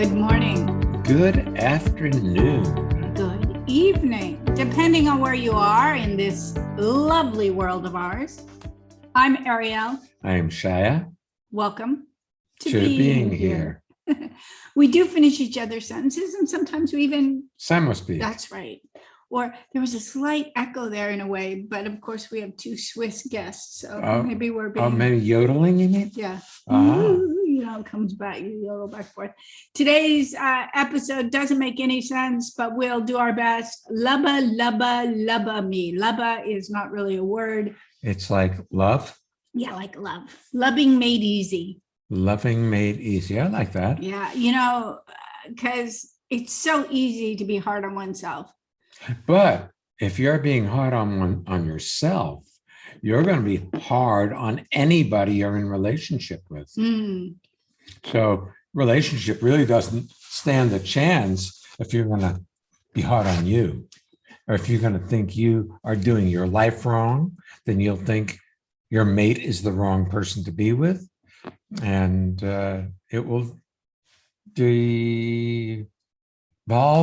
Good morning. Good afternoon. Good evening, depending on where you are in this lovely world of ours. I'm Ariel. I am Shaya. Welcome to being here. We do finish each other's sentences, and sometimes we even... Simulspeak. That's right. Or there was a slight echo there in a way, but of course we have two Swiss guests, so maybe we're being... Oh, maybe yodeling, you mean? Yeah. Uh-huh. It comes back, you yodel back and forth. Today's episode doesn't make any sense, but we'll do our best. Lubba, lubba, lubba me. Lubba is not really a word. It's like love. Yeah, like love. Lubbing made easy. Loving made easy. I like that. Yeah, because it's so easy to be hard on oneself. But if you're being hard on yourself, you're going to be hard on anybody you're in relationship with. So relationship really doesn't stand a chance if you're going to be hard on you. Or if you're going to think you are doing your life wrong, then you'll think your mate is the wrong person to be with. And it will devolve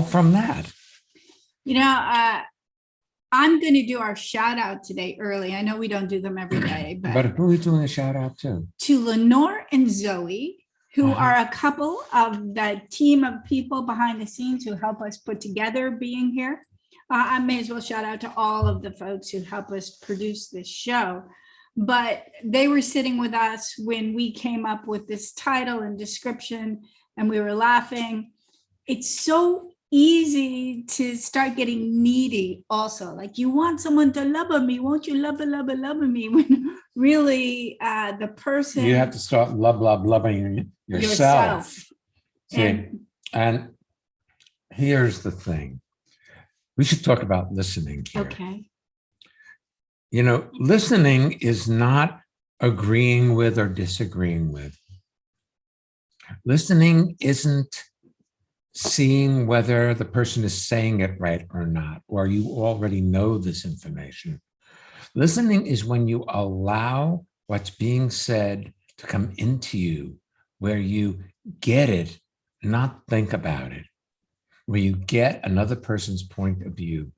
from that. I'm going to do our shout out today early. I know we don't do them every day, But who are we doing a shout out to? To Lenore and Zoe, who are a couple of the team of people behind the scenes who help us put together being here. I may as well shout out to all of the folks who help us produce this show. But they were sitting with us when we came up with this title and description, and we were laughing. It's so easy to start getting needy also. Like, you want someone to love me, won't you love me? When really the person... You have to start loving yourself. See, and here's the thing. We should talk about listening here. Okay. Listening is not agreeing with or disagreeing with. Listening isn't seeing whether the person is saying it right or not, or you already know this information. Listening is when you allow what's being said to come into you, where you get it, not think about it, where you get another person's point of view.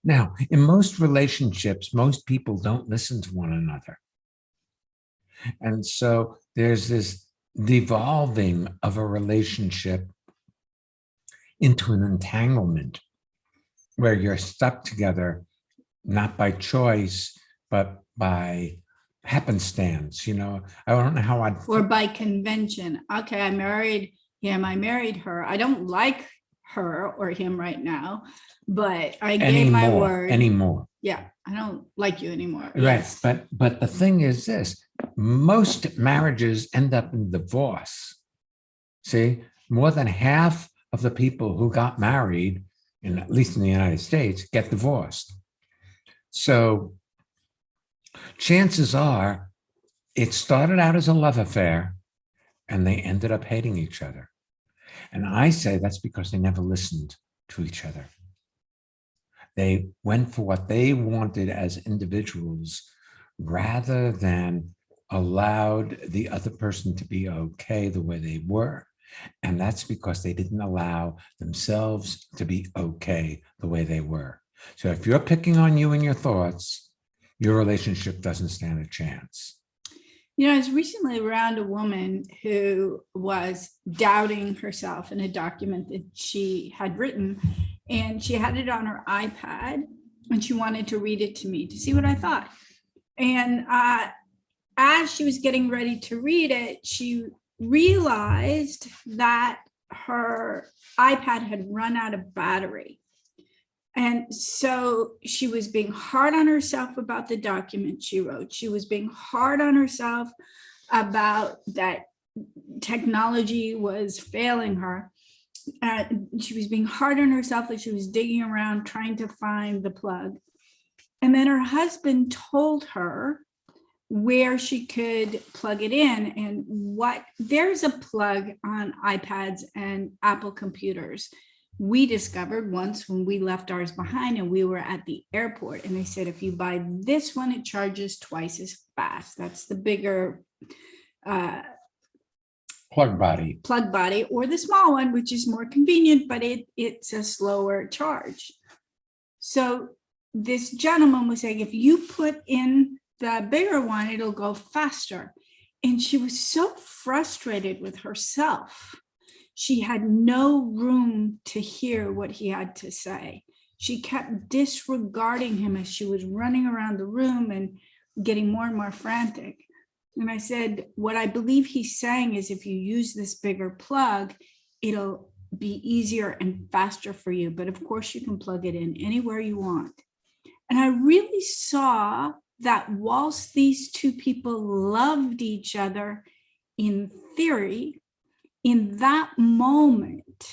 Now, in most relationships, most people don't listen to one another. And so there's this devolving of a relationship into an entanglement where you're stuck together, not by choice, but by happenstance. I don't know how I'd... Or by convention. Okay, I married him, I married her. I don't like her or him right now, but I gave my word. Anymore. Yeah, I don't like you anymore. Right, Yes. but the thing is this, most marriages end up in divorce. See, more than half of the people who got married, at least in the United States, get divorced. So chances are it started out as a love affair and they ended up hating each other. And I say that's because they never listened to each other. They went for what they wanted as individuals rather than allowed the other person to be okay the way they were. And that's because they didn't allow themselves to be okay the way they were. So if you're picking on you and your thoughts, your relationship doesn't stand a chance. I was recently around a woman who was doubting herself in a document that she had written, and she had it on her iPad, and she wanted to read it to me to see what I thought. And as she was getting ready to read it, she realized that her iPad had run out of battery. And so she was being hard on herself about the document she wrote. She was being hard on herself about that technology was failing her. She was being hard on herself as she was digging around trying to find the plug. And then her husband told her where she could plug it in, and there's a plug on iPads and Apple computers. We discovered once when we left ours behind and we were at the airport, and they said, if you buy this one, it charges twice as fast. That's the bigger plug body. or the small one, which is more convenient, but it's a slower charge. So this gentleman was saying, if you put in the bigger one, it'll go faster. And she was so frustrated with herself. She had no room to hear what he had to say. She kept disregarding him as she was running around the room and getting more and more frantic. And I said, what I believe he's saying is if you use this bigger plug, it'll be easier and faster for you. But of course, you can plug it in anywhere you want. And I really saw that whilst these two people loved each other in theory, in that moment,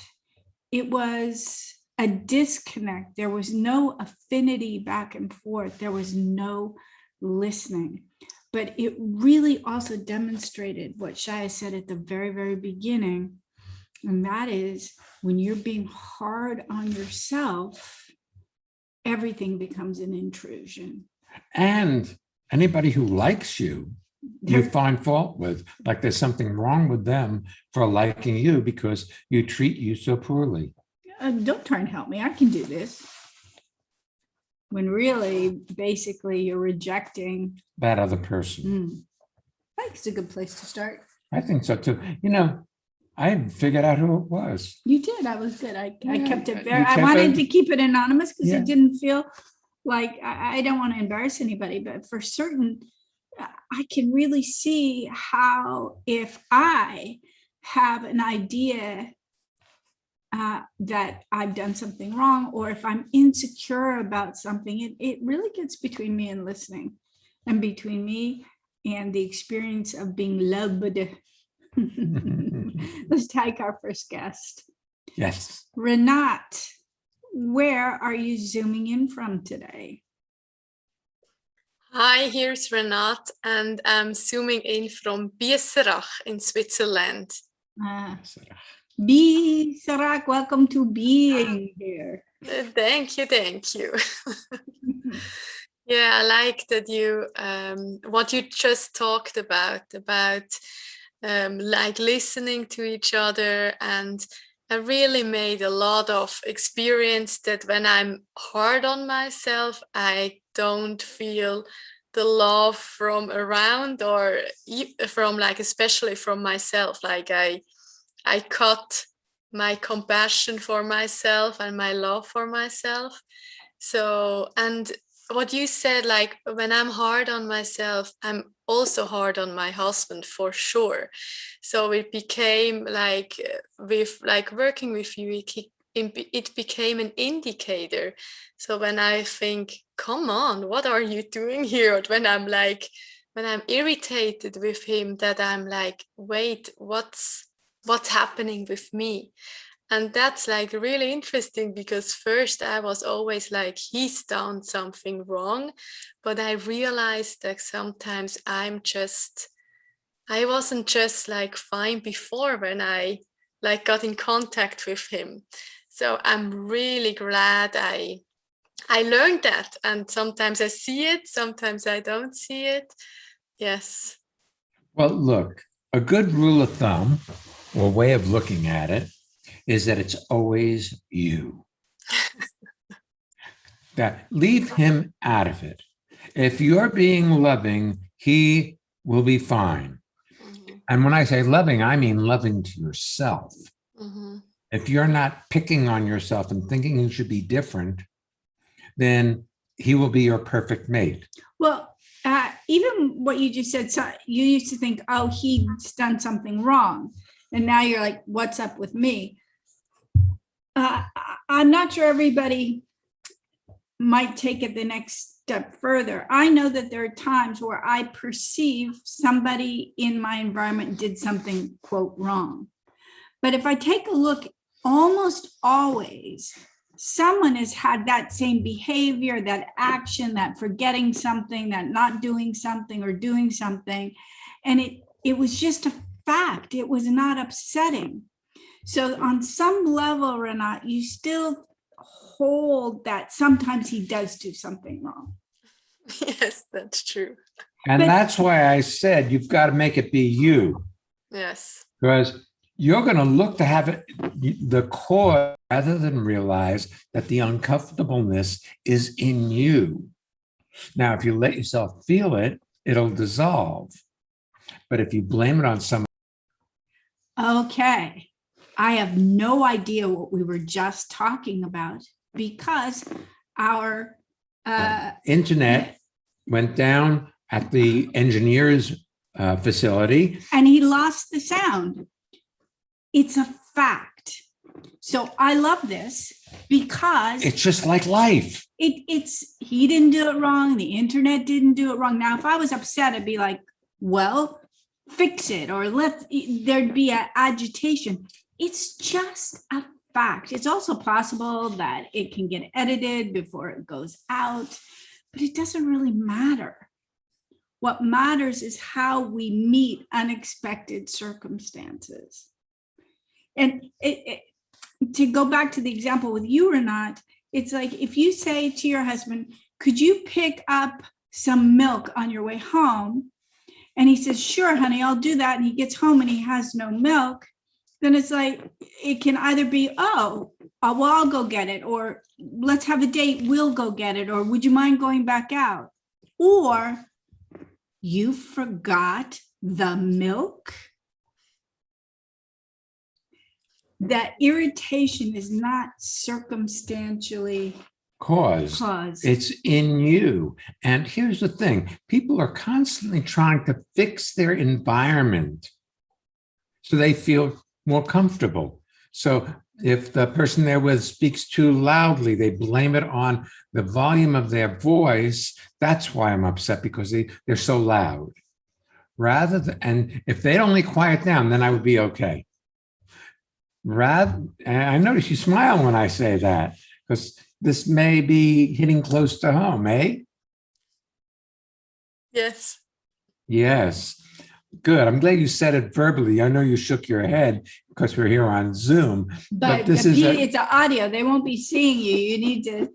it was a disconnect. There was no affinity back and forth. There was no listening. But it really also demonstrated what Shaya said at the very, very beginning. And that is when you're being hard on yourself, everything becomes an intrusion. And anybody who likes you, you find fault with, like there's something wrong with them for liking you because you treat you so poorly. Don't try and help me. I can do this. When really, basically, you're rejecting that other person. I think it's a good place to start. I think so too. You know, I figured out who it was. You did. I was good. I kept it very, I wanted to keep it anonymous because it didn't feel like, I don't want to embarrass anybody, but for certain, I can really see how if I have an idea that I've done something wrong, or if I'm insecure about something, it really gets between me and listening, and between me and the experience of being loved. Let's take our first guest. Yes. Renat, where are you zooming in from today? Hi, here's Renat, and I'm zooming in from Biesserach in Switzerland. Biesserach, welcome to being here. Thank you. Yeah, I like that you, what you just talked about like listening to each other. And I really made a lot of experience that when I'm hard on myself, I don't feel the love from around, or from like, especially from myself. Like I cut my compassion for myself and my love for myself. So, and what you said, like when I'm hard on myself, I'm also hard on my husband for sure. So it became like with like working with you, it became an indicator. So when I think, come on, what are you doing here? Or when I'm irritated with him, that I'm like, wait, what's happening with me? And that's like really interesting, because first I was always like, he's done something wrong. But I realized that sometimes I wasn't just like fine before when I like got in contact with him. So I'm really glad I learned that. And sometimes I see it, sometimes I don't see it. Yes. Well, look, a good rule of thumb or way of looking at it is that it's always you. That leave him out of it. If you're being loving, he will be fine. Mm-hmm. And when I say loving, I mean loving to yourself. Mm-hmm. If you're not picking on yourself and thinking you should be different, then he will be your perfect mate. Well, even what you just said, so you used to think, oh, he's done something wrong. And now you're like, what's up with me? I'm not sure everybody might take it the next step further. I know that there are times where I perceive somebody in my environment did something, quote, wrong. But if I take a look, almost always someone has had that same behavior, that action, that forgetting something, that not doing something or doing something. And it was just a fact. It was not upsetting. So on some level, Renat, you still hold that sometimes he does do something wrong. Yes, that's true. And that's why I said you've got to make it be you. Yes. because you're going to look to have it, the cause, rather than realize that the uncomfortableness is in you. Now, if you let yourself feel it, it'll dissolve. But if you blame it on someone, Okay. I have no idea what we were just talking about because our internet went down at the engineer's facility. and he lost the sound. It's a fact. So I love this because It's just like life. it's he didn't do it wrong. The internet didn't do it wrong. Now, if I was upset, I'd be like, well, fix it, or there'd be an agitation. It's just a fact. It's also possible that it can get edited before it goes out, but it doesn't really matter. What matters is how we meet unexpected circumstances. And to go back to the example with you, Renat, it's like if you say to your husband, could you pick up some milk on your way home? And he says, sure, honey, I'll do that. And he gets home and he has no milk. Then it's like, it can either be, well, I'll go get it, or let's have a date, we'll go get it, or would you mind going back out? Or you forgot the milk. That irritation is not circumstantially Caused. It's in you. And here's the thing. People are constantly trying to fix their environment so they feel more comfortable. So if the person they're with speaks too loudly, they blame it on the volume of their voice. That's why I'm upset, because they're so loud. Rather than, and if they'd only quiet down, then I would be okay. And I notice you smile when I say that, because this may be hitting close to home, eh? Yes. Yes. Good. I'm glad you said it verbally. I know you shook your head because we're here on Zoom. But this it's an audio. They won't be seeing you. You need to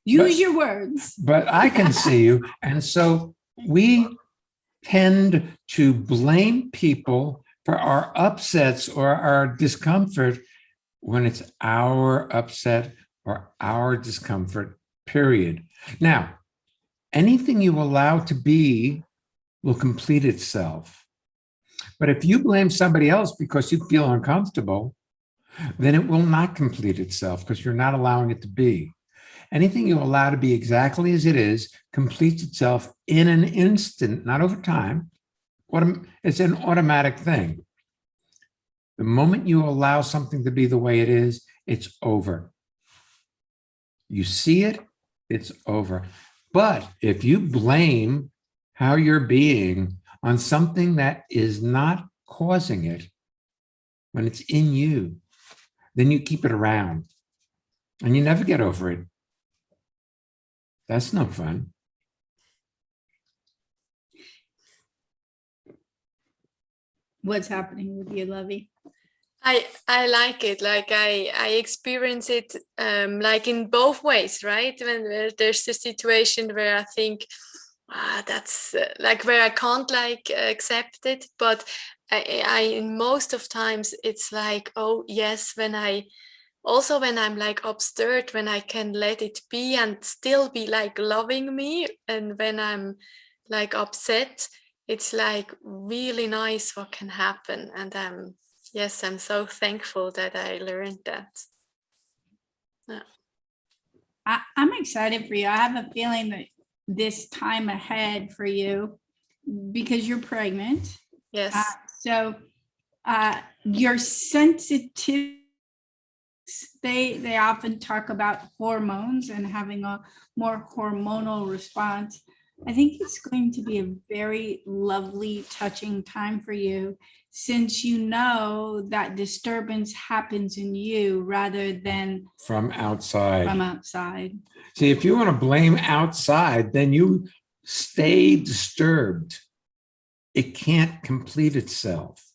use your words. But I can see you. And so we tend to blame people for our upsets or our discomfort when it's our upset or our discomfort, period. Now, anything you allow to be will complete itself. But if you blame somebody else because you feel uncomfortable, then it will not complete itself because you're not allowing it to be. Anything you allow to be exactly as it is completes itself in an instant, not over time. It's an automatic thing. The moment you allow something to be the way it is, it's over. You see it, it's over. But if you blame how you're being on something that is not causing it, when it's in you, then you keep it around and you never get over it. That's no fun. What's happening with you, Lovey? I like it. Like I experience it like in both ways, right? When there's a situation where I think that's like where I can't like accept it, but I most of times it's like, oh yes, when I'm like upstairs, when I can let it be and still be like loving me, and when I'm like upset, it's like really nice what can happen. And yes, I'm so thankful that I learned that. Yeah. I'm excited for you. I have a feeling that this time ahead for you, because you're pregnant. Yes. So your sensitive, they often talk about hormones and having a more hormonal response. I think it's going to be a very lovely, touching time for you, since you know that disturbance happens in you rather than from outside. See, if you want to blame outside, then you stay disturbed. It can't complete itself.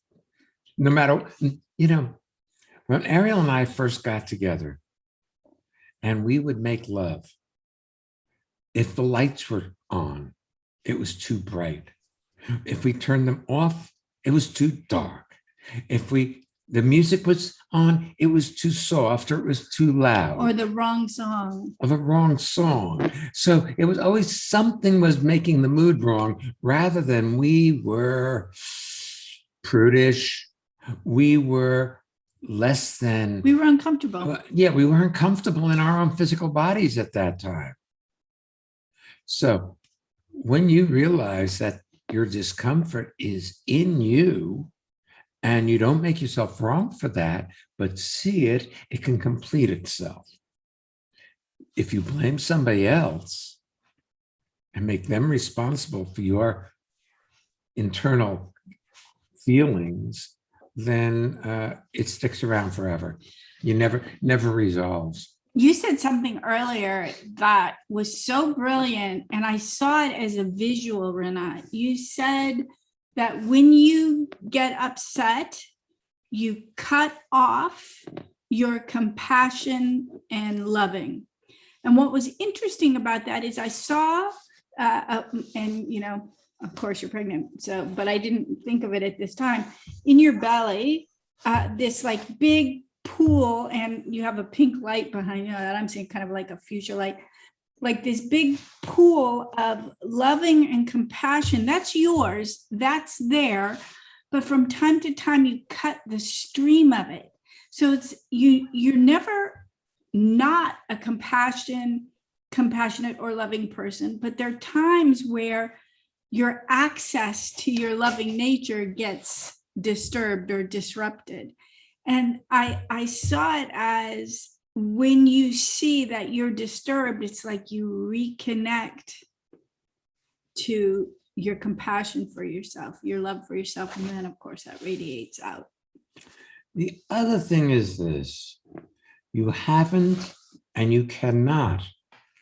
No matter, when Ariel and I first got together and we would make love, if the lights were on, it was too bright. If we turned them off, it was too dark. The music was on, it was too soft or it was too loud. Or the wrong song. Or the wrong song. So it was always something was making the mood wrong rather than we were prudish. We were less than. We were uncomfortable. Yeah, we weren't comfortable in our own physical bodies at that time. So when you realize that your discomfort is in you, and you don't make yourself wrong for that, but see it, it can complete itself. If you blame somebody else and make them responsible for your internal feelings, then it sticks around forever. You never resolves. You said something earlier that was so brilliant, and I saw it as a visual, Renat. You said that when you get upset, you cut off your compassion and loving. And what was interesting about that is I saw, and you know, of course you're pregnant, so, but I didn't think of it at this time, in your belly, this like big pool, and you have a pink light behind you that I'm seeing, kind of like a fuchsia light, like this big pool of loving and compassion. That's yours, that's there. But from time to time, you cut the stream of it. So it's you're never not a compassionate or loving person, but there are times where your access to your loving nature gets disturbed or disrupted. And I saw it as, when you see that you're disturbed, it's like you reconnect to your compassion for yourself, your love for yourself, and then of course that radiates out. The other thing is this: you haven't and you cannot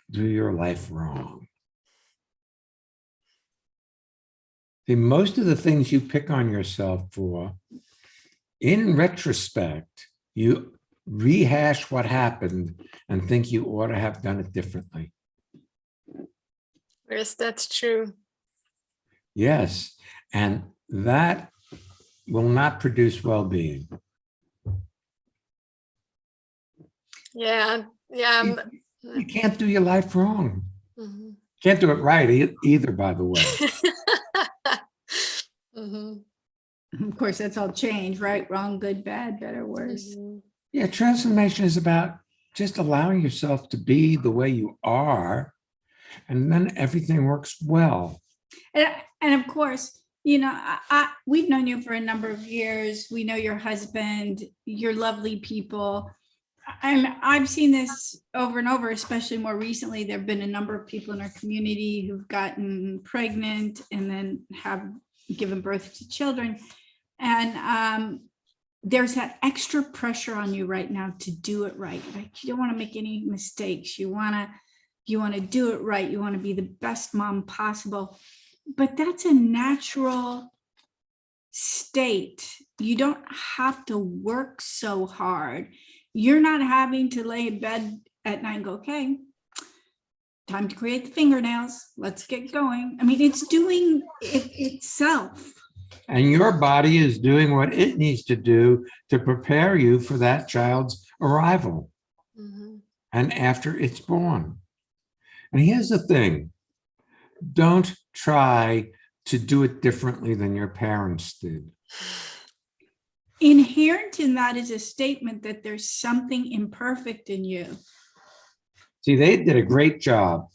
do your life wrong. See, most of the things you pick on yourself for, in retrospect, you rehash what happened and think you ought to have done it differently. Yes, that's true. Yes, and that will not produce well-being. Yeah. You can't do your life wrong. Mhm. Can't do it right either, by the way. Mhm. Of course, that's all change, right, wrong, good, bad, better, worse. Mhm. Yeah, transformation is about just allowing yourself to be the way you are, and then everything works well. And of course, you know, we've known you for a number of years. We know your husband, you're lovely people. And I've seen this over and over, especially more recently. There have been a number of people in our community who've gotten pregnant and then have given birth to children. And there's that extra pressure on you right now to do it right. Like, you don't want to make any mistakes. You want to do it right. You want to be the best mom possible. But that's a natural state. You don't have to work so hard. You're not having to lay in bed at night and go, okay, time to create the fingernails. Let's get going. I mean, it's doing it itself. And your body is doing what it needs to do to prepare you for that child's arrival. Mhm. And after it's born. And here's the thing: don't try to do it differently than your parents did. Inherent in that is a statement that there's something imperfect in you. See, they did a great job.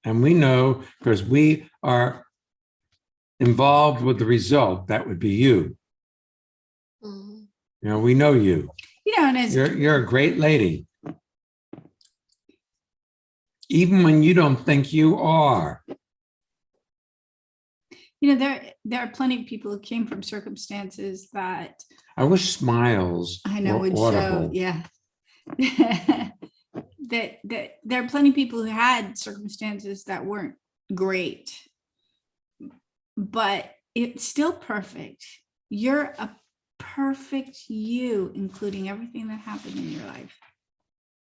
And we know, because we are involved with the result, that would be you. Mhm. You know, we know you. You know, and as You're a great lady. Even when you don't think you are. you know, there are plenty of people who came from circumstances that I wish smiles I know were would audible. show, yeah. that there are plenty of people who had circumstances that weren't great, but it's still perfect. You're a perfect you, including everything that happened in your life.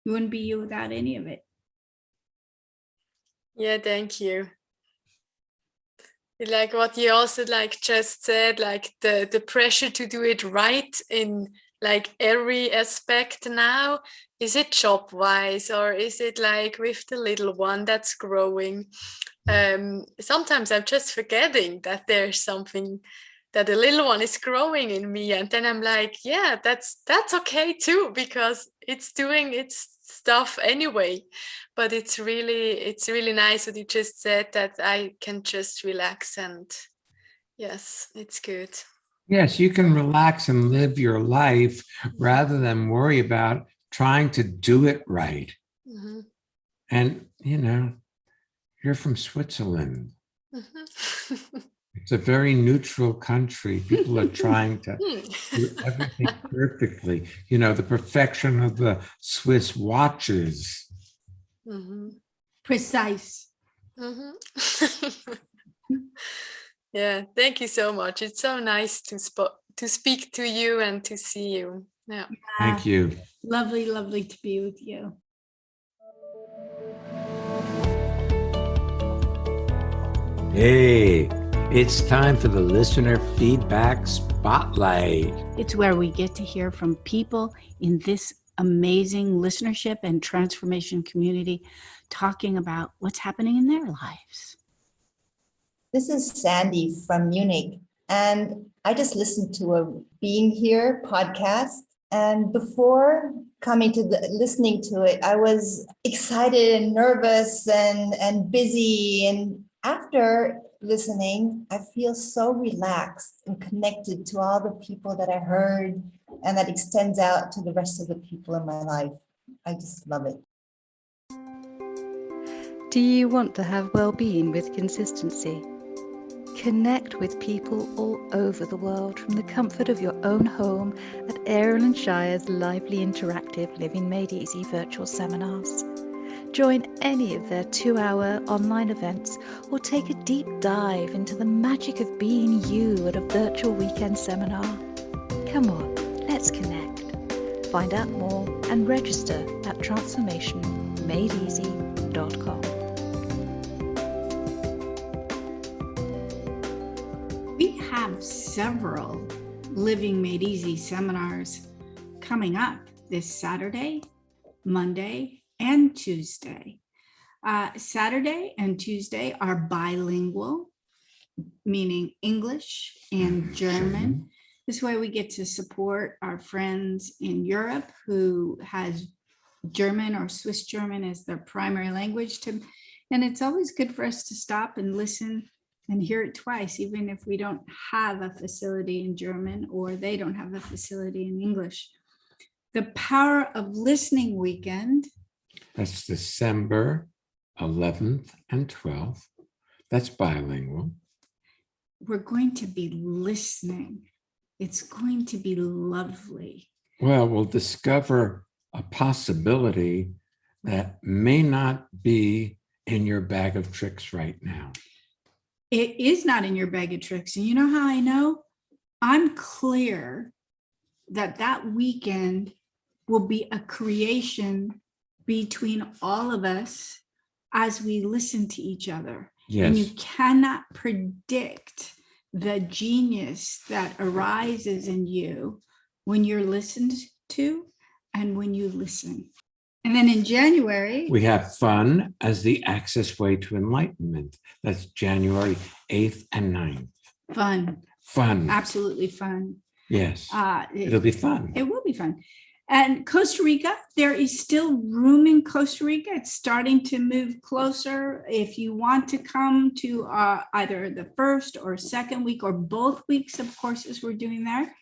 You wouldn't be you without any of it. Yeah, thank you. like what you also like just said, like the pressure to do it right in like every aspect now. Is it job wise, or is it like with the little one that's growing? Sometimes I'm just forgetting that there's something, that the little one is growing in me, and then I'm like, yeah, that's okay too, because it's doing its stuff anyway. But it's really nice what you just said, that I can just relax, and yes, it's good. Yes, you can relax and live your life rather than worry about trying to do it right. Mhm. And, you're from Switzerland. Mhm. It's a very neutral country. People are trying to do everything perfectly. The perfection of the Swiss watches. Mhm. Precise. Mhm. Yeah, thank you so much. It's so nice to speak to you and to see you. Yeah. Thank you. Lovely, lovely to be with you. Hey, it's time for the listener feedback spotlight. It's where we get to hear from people in this amazing listenership and transformation community talking about what's happening in their lives. This is Sandy from Munich, and I just listened to a Being Here podcast. And before coming to listening to it, I was excited and nervous and busy. And after listening, I feel so relaxed and connected to all the people that I heard, and that extends out to the rest of the people in my life. I just love it. Do you want to have well-being with consistency? Connect with people all over the world from the comfort of your own home at Aaron & Shire's lively interactive Living Made Easy virtual seminars. Join any of their 2-hour online events or take a deep dive into the magic of being you at a virtual weekend seminar. Come on, let's connect. Find out more and register at transformationmadeeasy.com. We have several Living Made Easy seminars coming up this Saturday, Monday, and Tuesday. Saturday and Tuesday are bilingual, meaning English and German. This way we get to support our friends in Europe who has German or Swiss German as their primary language. And it's always good for us to stop and listen and hear it twice, even if we don't have a facility in German or they don't have a facility in English. The Power of Listening weekend. That's December 11th and 12th. That's bilingual. We're going to be listening. It's going to be lovely. Well, we'll discover a possibility that may not be in your bag of tricks right now. It is not in your bag of tricks. And you know how I know? I'm clear that weekend will be a creation between all of us as we listen to each other. Yes. And you cannot predict the genius that arises in you when you're listened to and when you listen. And then in January, we have fun as the access way to enlightenment. That's January 8th and 9th. Fun. Absolutely fun. Yes. It'll be fun. It will be fun. And Costa Rica, there is still room in Costa Rica. It's starting to move closer. If you want to come to either the first or second week or both weeks of courses we're doing there,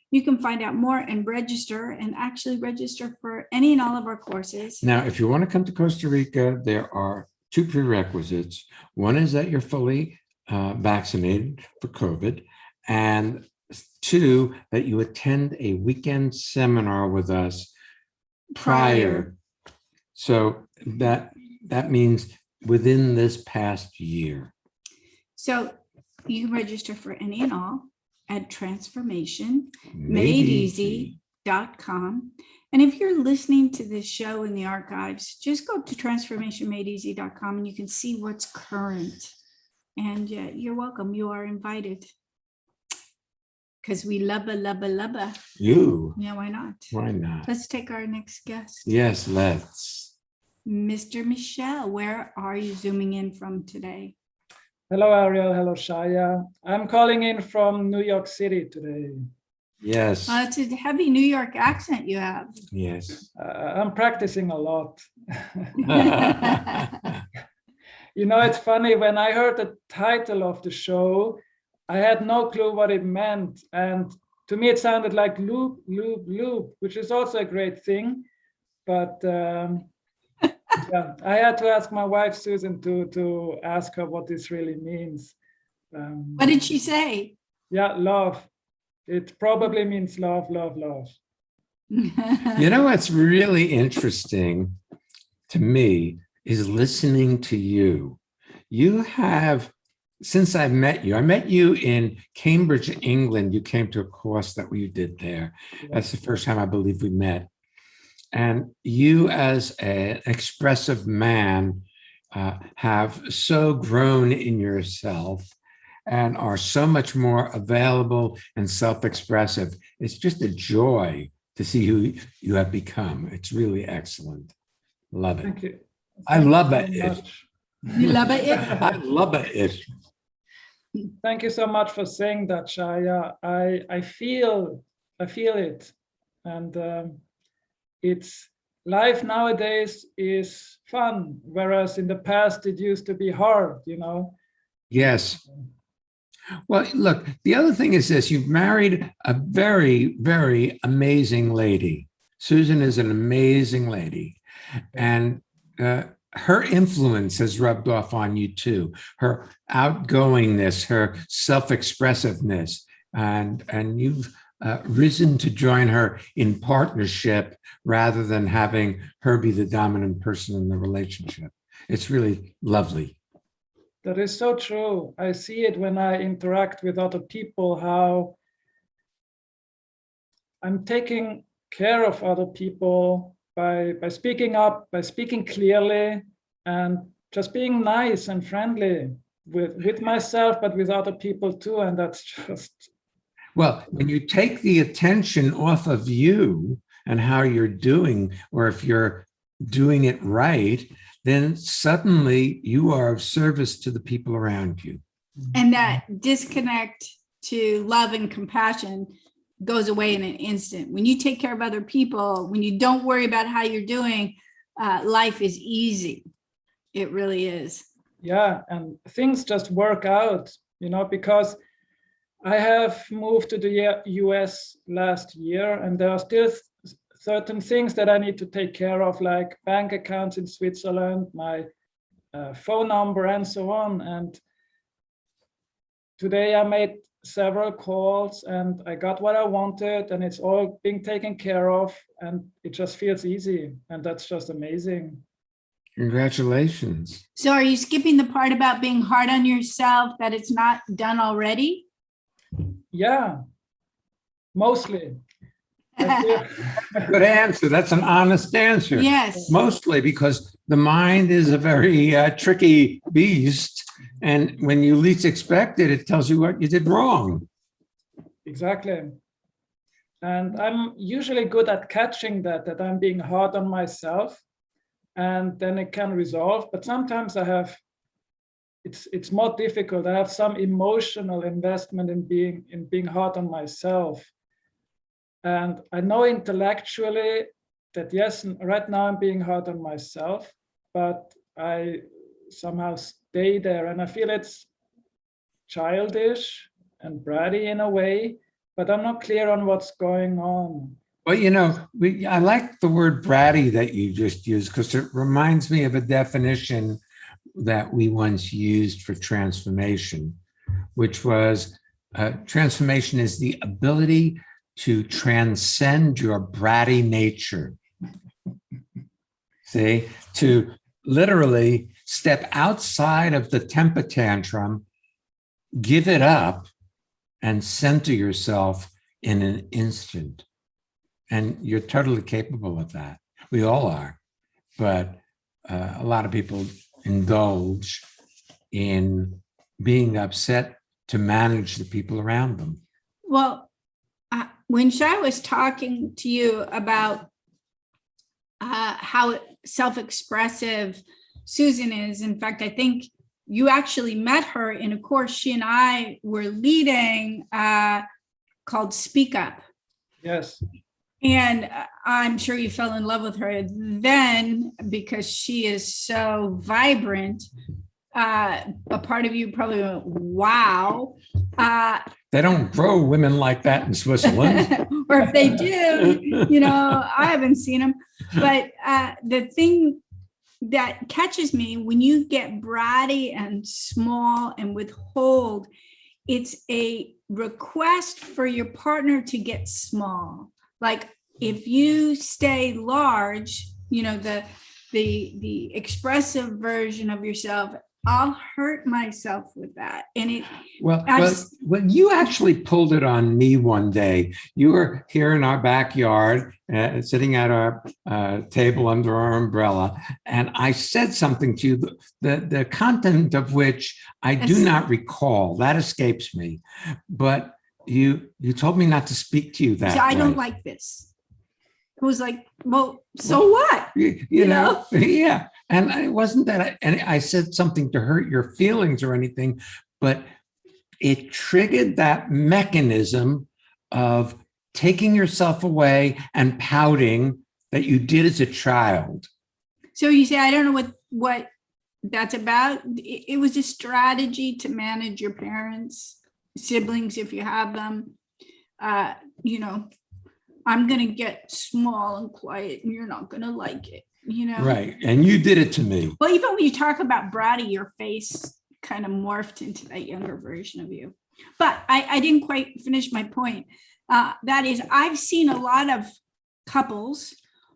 you can find out more and register, and actually register for any and all of our courses. Now, if you want to come to Costa Rica, there are 2 prerequisites. One is that you're fully vaccinated for COVID, and 2, that you attend a weekend seminar with us prior. So that means within this past year. So you can register for any and all at transformationmadeeasy.com. And if you're listening to this show in the archives, just go to transformationmadeeasy.com and you can see what's current. And you're welcome. You are invited. Because we lubba. You. Yeah, why not? Why not? Let's take our next guest. Yes, let's. Mr. Michelle, where are you zooming in from today? Hello, Ariel. Hello, Shaya. I'm calling in from New York City today. Yes. It's a heavy New York accent you have. Yes. I'm practicing a lot. You know, it's funny, when I heard the title of the show, I had no clue what it meant. And to me, it sounded like loop, loop, loop, which is also a great thing. But yeah, I had to ask my wife, Susan, to ask her what this really means. What did she say? Yeah, love. It probably means love, love, love. You know what's really interesting to me is listening to you. You have, since I met you in Cambridge, England. You came to a course that we did there. That's the first time I believe we met. And you, as an expressive man, have so grown in yourself and are so much more available and self-expressive. It's just a joy to see who you have become. It's really excellent. Love it. Thank you. I love it. You love it? I love it. Thank you so much for saying that, Shaya. I feel it. And it's life nowadays is fun, whereas in the past it used to be hard, you know? Yes. Well, look, the other thing is this: you've married a very, very amazing lady. Susan is an amazing lady. And her influence has rubbed off on you too. Her outgoingness, her self-expressiveness, and you've risen to join her in partnership rather than having her be the dominant person in the relationship. It's really lovely. That is so true. I see it when I interact with other people, how I'm taking care of other people by speaking up, by speaking clearly, and just being nice and friendly with myself, but with other people too. And that's just... Well, when you take the attention off of you and how you're doing, or if you're doing it right, then suddenly you are of service to the people around you. And that disconnect to love and compassion goes away in an instant. When you take care of other people, when you don't worry about how you're doing, life is easy. It really is. Yeah, and things just work out, you know, because I have moved to the US last year, and there are still certain things that I need to take care of, like bank accounts in Switzerland, my phone number, and so on. And today I made several calls and I got what I wanted, and it's all being taken care of, and it just feels easy. And that's just amazing. Congratulations. So are you skipping the part about being hard on yourself, that it's not done already? Yeah, mostly. Good answer. That's an honest answer. Yes. Mostly because the mind is a very tricky beast. And when you least expect it, it tells you what you did wrong. Exactly. And I'm usually good at catching that I'm being hard on myself, and then it can resolve. But sometimes it's more difficult. I have some emotional investment in being hard on myself. And I know intellectually that, yes, right now I'm being hard on myself, but I somehow stay there, and I feel it's childish and bratty in a way, but I'm not clear on what's going on. Well, you know, I like the word bratty that you just used, because it reminds me of a definition that we once used for transformation, which was transformation is the ability to transcend your bratty nature. See, to literally step outside of the temper tantrum, give it up, and center yourself in an instant. And you're totally capable of that. We all are. But a lot of people indulge in being upset to manage the people around them. Well, when Shai was talking to you about how self-expressive Susan is, in fact, I think you actually met her in a course she and I were leading called Speak Up. Yes. And I'm sure you fell in love with her then because she is so vibrant. A part of you probably went, wow. They don't grow women like that in Switzerland. Or if they do, I haven't seen them. But the thing that catches me when you get bratty and small and withhold, it's a request for your partner to get small. Like if you stay large, the expressive version of yourself, I'll hurt myself with that. And well, you actually pulled it on me one day. You were here in our backyard, sitting at our table under our umbrella, and I said something to you, the content of which I do not recall. That escapes me. But you told me not to speak to you that way. I don't like this. It was like, well, so what? You know? Yeah. And it wasn't that I said something to hurt your feelings or anything, but it triggered that mechanism of taking yourself away and pouting that you did as a child. So you say, I don't know what that's about. It was a strategy to manage your parents, siblings, if you have them. I'm going to get small and quiet and you're not going to like it, Right. And you did it to me. Well, even when you talk about bratty, your face kind of morphed into that younger version of you. But I didn't quite finish my point. That is, I've seen a lot of couples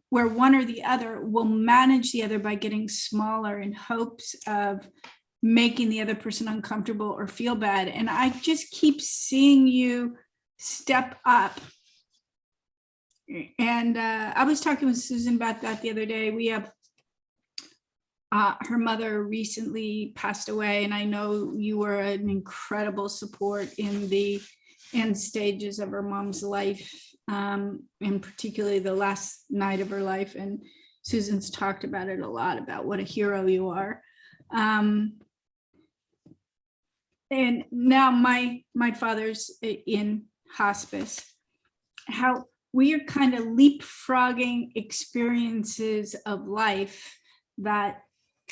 where one or the other will manage the other by getting smaller in hopes of making the other person uncomfortable or feel bad. And I just keep seeing you step up. And I was talking with Susan about that the other day. We have her mother recently passed away, and I know you were an incredible support in the end stages of her mom's life, and particularly the last night of her life. And Susan's talked about it a lot, about what a hero you are. And now my father's in hospice. How we are kind of leapfrogging experiences of life that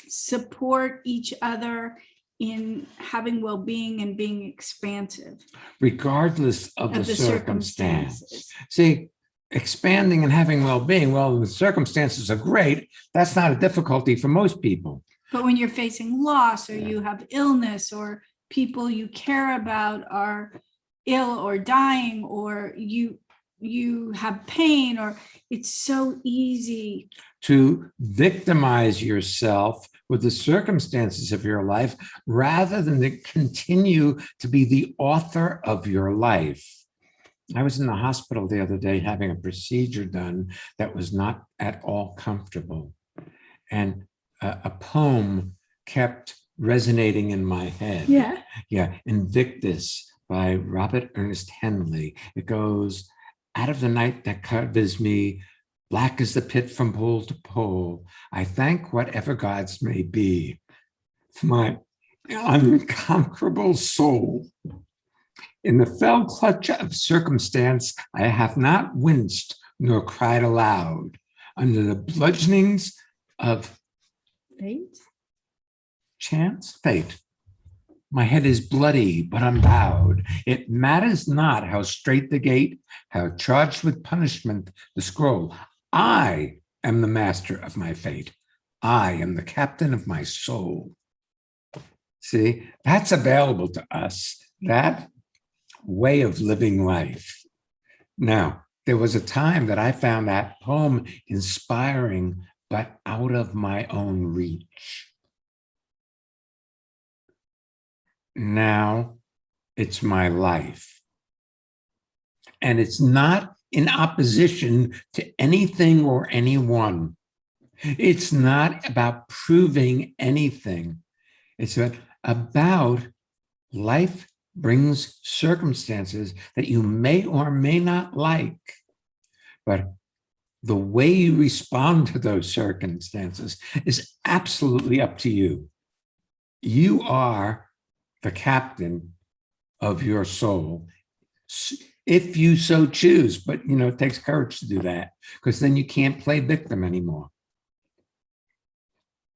support each other in having well-being and being expansive. Regardless of the circumstance. See, expanding and having well-being, the circumstances are great. That's not a difficulty for most people. But when you're facing loss or you have illness or people you care about are ill or dying, or you have pain, or it's so easy to victimize yourself with the circumstances of your life rather than to continue to be the author of your life. I was in the hospital the other day having a procedure done that was not at all comfortable. And a poem kept resonating in my head. Yeah. Invictus by Robert Ernest Henley. It goes, out of the night that covers me, black as the pit from pole to pole, I thank whatever gods may be for my unconquerable soul. In the fell clutch of circumstance, I have not winced nor cried aloud. Under the bludgeonings of fate. My head is bloody, but unbowed. It matters not how straight the gate, how charged with punishment the scroll. I am the master of my fate. I am the captain of my soul. See, that's available to us, that way of living life. Now, there was a time that I found that poem inspiring, but out of my own reach. Now it's my life. And it's not in opposition to anything or anyone. It's not about proving anything. It's about Life brings circumstances that you may or may not like, but the way you respond to those circumstances is absolutely up to you. You are the captain of your soul, if you so choose, but it takes courage to do that, because then you can't play victim anymore.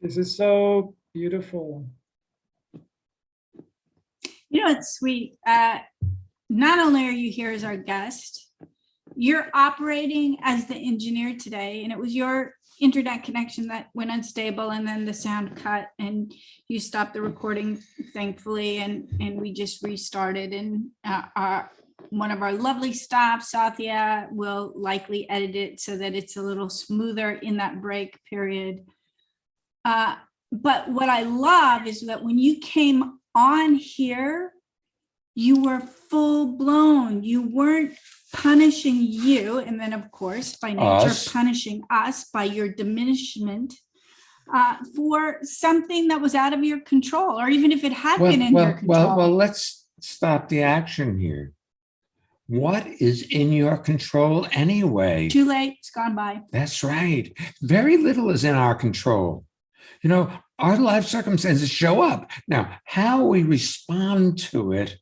This is so beautiful. It's sweet. Not only are you here as our guest, you're operating as the engineer today, and it was your internet connection that went unstable, and then the sound cut, and you stopped the recording, thankfully, and we just restarted. And one of our lovely staff, Satya, will likely edit it so that it's a little smoother in that break period. But what I love is that when you came on here, you were full blown. You weren't punishing you, and then of course by nature punishing us by your diminishment for something that was out of your control, or even if it had been in your control. Well, let's stop the action here. What is in your control anyway? Too late, it's gone by. That's right. Very little is in our control. Our life circumstances show up. Now, how we respond to it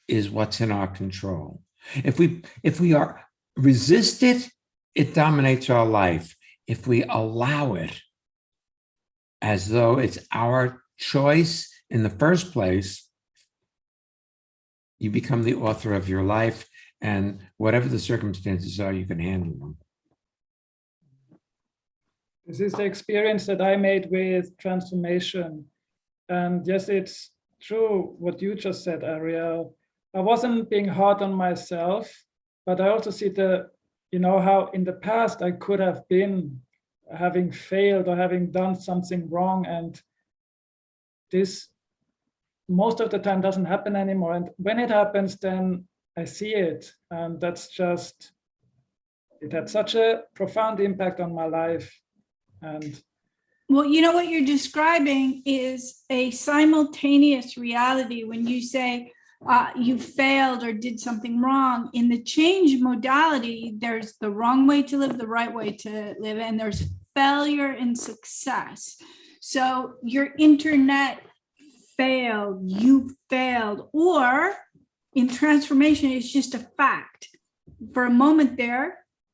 is what's in our control. If we are resist it, it dominates our life. If we allow it as though it's our choice in the first place, you become the author of your life, and whatever the circumstances are, you can handle them. This is the experience that I made with transformation. And yes, it's true what you just said, Ariel. I wasn't being hard on myself, but I also see how in the past I could have been having failed or having done something wrong. And this most of the time doesn't happen anymore. And when it happens, then I see it. And it had such a profound impact on my life. And well, what you're describing is a simultaneous reality. When you say you failed or did something wrong, in the change modality, there's the wrong way to live, the right way to live, and there's failure and success. So your internet failed, you failed, or in transformation, it's just a fact. For a moment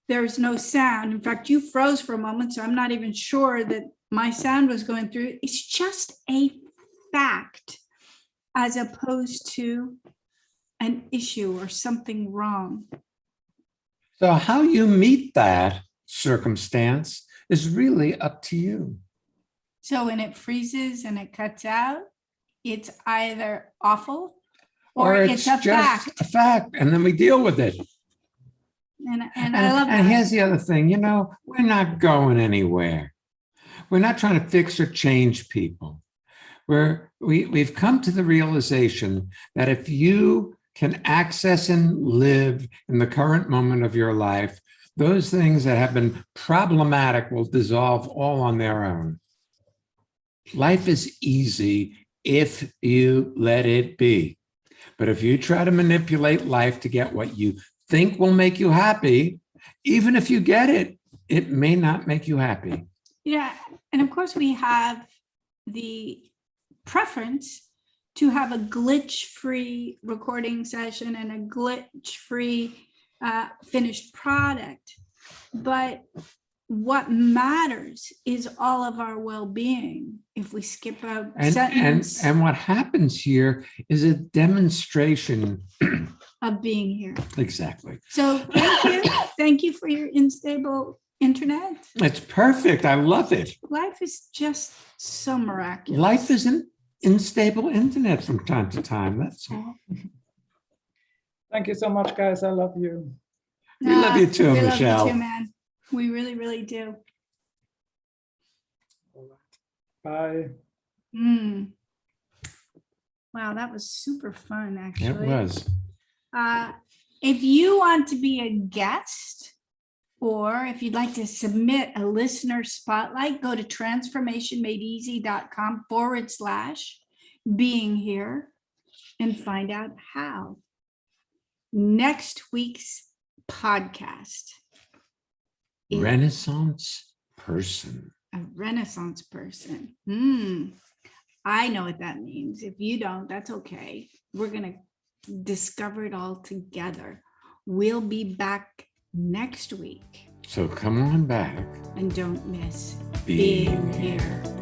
there's no sound. In fact, you froze for a moment, so I'm not even sure that my sound was going through. It's just a fact, as opposed to an issue or something wrong. So how you meet that circumstance is really up to you. So when it freezes and it cuts out, it's either awful or it's a just a fact, and then we deal with it. And I love that. And here's the other thing, we're not going anywhere. We're not trying to fix or change people. We've come to the realization that if you can access and live in the current moment of your life, those things that have been problematic will dissolve all on their own. Life is easy if you let it be. But if you try to manipulate life to get what you think will make you happy, even if you get it, it may not make you happy. Yeah. And of course, we have the preference to have a glitch-free recording session and a glitch-free finished product. But what matters is all of our well-being. If we skip a sentence. And what happens here is a demonstration of being here. Exactly. So thank you. Thank you for your unstable internet. It's perfect. I love it. Life is just so miraculous. Life is an unstable internet from time to time. That's all. Thank you so much, guys. I love you. We love you too, we Michelle. Love you too, man. We really, really do. Bye. Wow, that was super fun, actually. It was. If you want to be a guest, or if you'd like to submit a listener spotlight, go to transformationmadeeasy.com/being here. and find out how. Next week's podcast. is Renaissance person. A Renaissance person. I know what that means. If you don't, that's okay. We're going to discover it all together. We'll be back next week. So come on back. And don't miss Being being here.